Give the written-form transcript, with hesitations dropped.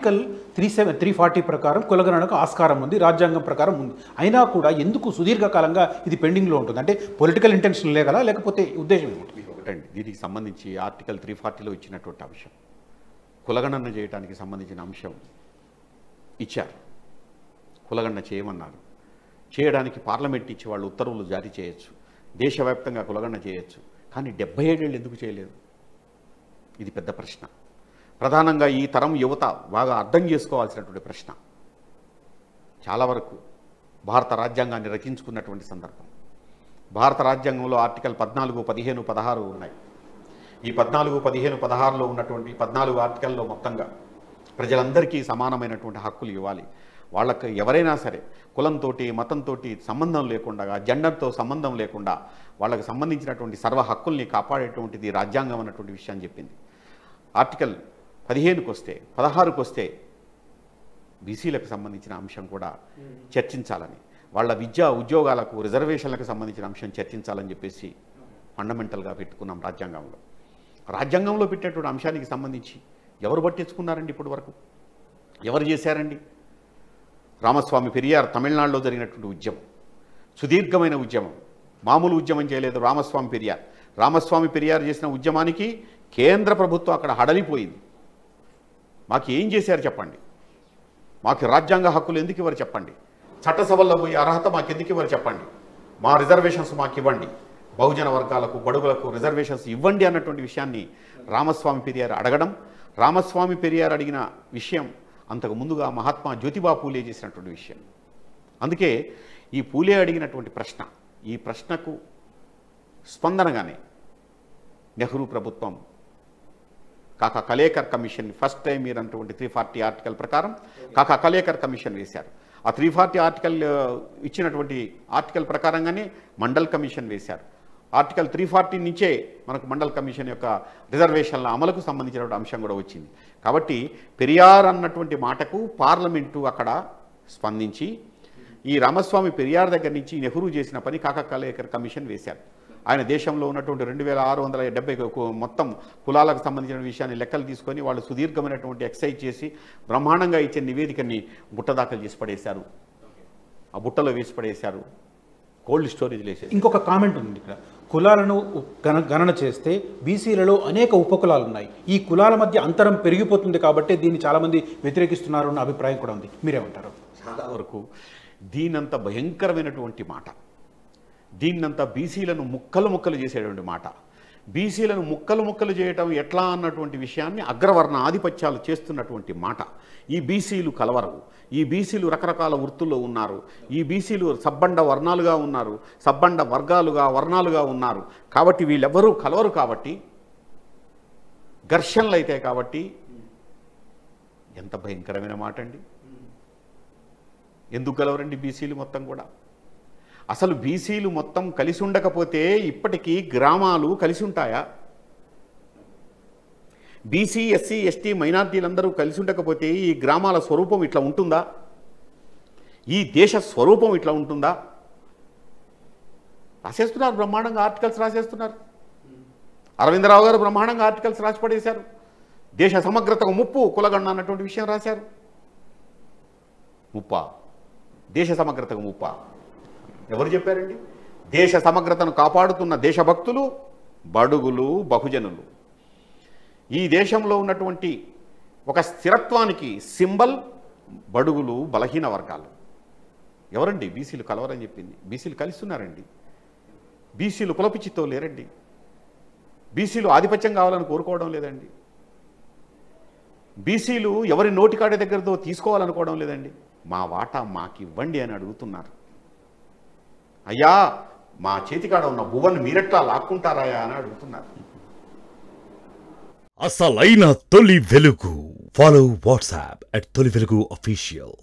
Article 340 ప్రకారం కులగణనకు ఆస్కారం ఉంది, రాజ్యాంగం ప్రకారం ఉంది. అయినా కూడా ఎందుకు సుదీర్ఘకాలంగా ఇది పెండింగ్లో ఉంటుంది? అంటే పొలిటికల్ ఇంటెన్షన్ లేగల, లేకపోతే ఉద్దేశం ఏమిటి? ఒకటండి, దీనికి సంబంధించి ఆర్టికల్ 340లో ఇచ్చినటువంటి అంశం, కులగణన చేయడానికి సంబంధించిన అంశం ఇచ్చారు. కులగణన చేయమన్నారు. చేయడానికి పార్లమెంట్ ఇచ్చి వాళ్ళు ఉత్తర్వులు జారీ చేయొచ్చు, దేశవ్యాప్తంగా కులగణన చేయొచ్చు. కానీ 77 ఏళ్ళు ఎందుకు చేయలేదు? ఇది పెద్ద ప్రశ్న. ప్రధానంగా ఈ తరం యువత బాగా అర్థం చేసుకోవాల్సినటువంటి ప్రశ్న. చాలా వరకు భారత రాజ్యాంగాన్ని రచించుకున్నటువంటి సందర్భం. భారత రాజ్యాంగంలో ఆర్టికల్ 14, 15, 16 ఉన్నాయి. ఈ 14, 15, 16లో ఉన్నటువంటి 14 ఆర్టికల్లో మొత్తంగా ప్రజలందరికీ సమానమైనటువంటి హక్కులు ఇవ్వాలి. వాళ్ళకి ఎవరైనా సరే కులంతో, మతంతో సంబంధం లేకుండా, జెండర్తో సంబంధం లేకుండా వాళ్ళకి సంబంధించినటువంటి సర్వ హక్కుల్ని కాపాడేటువంటిది రాజ్యాంగం అన్నటువంటి విషయాన్ని చెప్పింది. ఆర్టికల్ 15కి వస్తే, 16కి వస్తే బీసీలకు సంబంధించిన అంశం కూడా చర్చించాలని, వాళ్ళ విద్యా ఉద్యోగాలకు రిజర్వేషన్లకు సంబంధించిన అంశం చర్చించాలని చెప్పేసి ఫండమెంటల్గా పెట్టుకున్నాం రాజ్యాంగంలో. రాజ్యాంగంలో పెట్టేటువంటి అంశానికి సంబంధించి ఎవరు పట్టించుకున్నారండి? ఇప్పటి వరకు ఎవరు చేశారండి? రామస్వామి పెరియార్ తమిళనాడులో జరిగినటువంటి ఉద్యమం, సుదీర్ఘమైన ఉద్యమం, మామూలు ఉద్యమం చేయలేదు రామస్వామి పెరియార్ చేసిన ఉద్యమానికి కేంద్ర ప్రభుత్వం అక్కడ హడలిపోయింది. మాకు ఏం చేశారు చెప్పండి? మాకు రాజ్యాంగ హక్కులు ఎందుకు ఇవ్వరు చెప్పండి? చట్టసభల్లో పోయి అర్హత మాకు ఎందుకు ఇవ్వరు చెప్పండి? మా రిజర్వేషన్స్ మాకు ఇవ్వండి, బహుజన వర్గాలకు, బడుగులకు రిజర్వేషన్స్ ఇవ్వండి అన్నటువంటి విషయాన్ని రామస్వామి పెరియార్ అడగడం, రామస్వామి పెరియార్ అడిగిన విషయం అంతకు ముందుగా మహాత్మా జ్యోతిబా పూలే చేసినటువంటి విషయం. అందుకే ఈ పూలే అడిగినటువంటి ప్రశ్న, ఈ ప్రశ్నకు స్పందనగానే నెహ్రూ ప్రభుత్వం కాకా కలేకర్ కమిషన్, ఫస్ట్ టైం మీరు అన్నటువంటి 340 ఆర్టికల్ ప్రకారం కాకా కలేకర్ కమిషన్ వేశారు. ఆ 340 ఆర్టికల్ ఇచ్చినటువంటి ఆర్టికల్ ప్రకారంగానే మండల్ కమిషన్ వేశారు. ఆర్టికల్ 340 నుంచే మనకు మండల్ కమిషన్ యొక్క రిజర్వేషన్ల అమలుకు సంబంధించినటువంటి అంశం కూడా వచ్చింది. కాబట్టి పెరియార్ అన్నటువంటి మాటకు పార్లమెంటు అక్కడ స్పందించి ఈ రామస్వామి పెరియార్ దగ్గర నుంచి నెహ్రూ చేసిన పని కాకా కలేకర్ కమిషన్ వేశారు. ఆయన దేశంలో ఉన్నటువంటి 2670 మొత్తం కులాలకు సంబంధించిన విషయాన్ని లెక్కలు తీసుకొని వాళ్ళు సుదీర్ఘమైనటువంటి ఎక్సైజ్ చేసి బ్రహ్మాండంగా ఇచ్చే నివేదికని బుట్టదాఖలు చేసి పడేశారు. ఆ బుట్టలో వేసి పడేశారు, కోల్డ్ స్టోరేజ్లో వేసేది. ఇంకొక కామెంట్ ఉంది ఇక్కడ, కులాలను గణన చేస్తే బీసీలలో అనేక ఉపకులాలు ఉన్నాయి, ఈ కులాల మధ్య అంతరం పెరిగిపోతుంది కాబట్టి దీన్ని చాలామంది వ్యతిరేకిస్తున్నారు అన్న అభిప్రాయం కూడా ఉంది. మీరేమంటారు? చాలా వరకు దీనంత భయంకరమైనటువంటి మాట, దీన్నంతా బీసీలను ముక్కలు చేసేటువంటి మాట, బీసీలను ముక్కలు చేయటం ఎట్లా అన్నటువంటి విషయాన్ని అగ్రవర్ణ ఆధిపత్యాలు చేస్తున్నటువంటి మాట. ఈ బీసీలు కలవరు, ఈ బీసీలు రకరకాల వృత్తుల్లో ఉన్నారు, ఈ బీసీలు సబ్బండ వర్ణాలుగా ఉన్నారు, సబ్బండ వర్ణాలుగా ఉన్నారు. కాబట్టి వీళ్ళెవ్వరూ కలవరు, కాబట్టి ఘర్షణలు అయితే కాబట్టి ఎంత భయంకరమైన మాట అండి. ఎందుకు కలవరండి బీసీలు మొత్తం కూడా? అసలు బీసీలు మొత్తం కలిసి ఉండకపోతే ఇప్పటికీ గ్రామాలు కలిసి ఉంటాయా? బీసీ, ఎస్సీ, ఎస్టీ మైనార్టీలందరూ కలిసి ఉండకపోతే ఈ గ్రామాల స్వరూపం ఇట్లా ఉంటుందా? ఈ దేశ స్వరూపం ఇట్లా ఉంటుందా? రాసేస్తున్నారు, బ్రహ్మాండంగా ఆర్టికల్స్ రాసేస్తున్నారు. అరవిందరావు గారు బ్రహ్మాండంగా ఆర్టికల్స్ రాసి పడేశారు. దేశ సమగ్రతకు ముప్పు కులగణన అన్నటువంటి విషయం రాశారు. ముప్ప, దేశ సమగ్రతకు ముప్ప ఎవరు చెప్పారండి? దేశ సమగ్రతను కాపాడుతున్న దేశభక్తులు, బడుగులు, బహుజనులు. ఈ దేశంలో ఉన్నటువంటి ఒక స్థిరత్వానికి సింబల్ బడుగులు, బలహీన వర్గాలు. ఎవరండి బీసీలు కలవరని చెప్పింది? బీసీలు కలుస్తున్నారండి. బీసీలు కులపిచ్చితో లేరండి. బీసీలు ఆధిపత్యం కావాలని కోరుకోవడం లేదండి. బీసీలు ఎవరి నోటికాడే దగ్గరతో తీసుకోవాలనుకోవడం లేదండి. మా వాటా మాకు ఇవ్వండి అని అడుగుతున్నారు. అయ్యా మా చేతికాడ ఉన్న భువన్ మీరెట్లా లాక్కుంటారాయా అని అడుగుతున్నారు. అసలైన తొలి వెలుగు. ఫాలో వాట్సాప్ @తొలి వెలుగు official.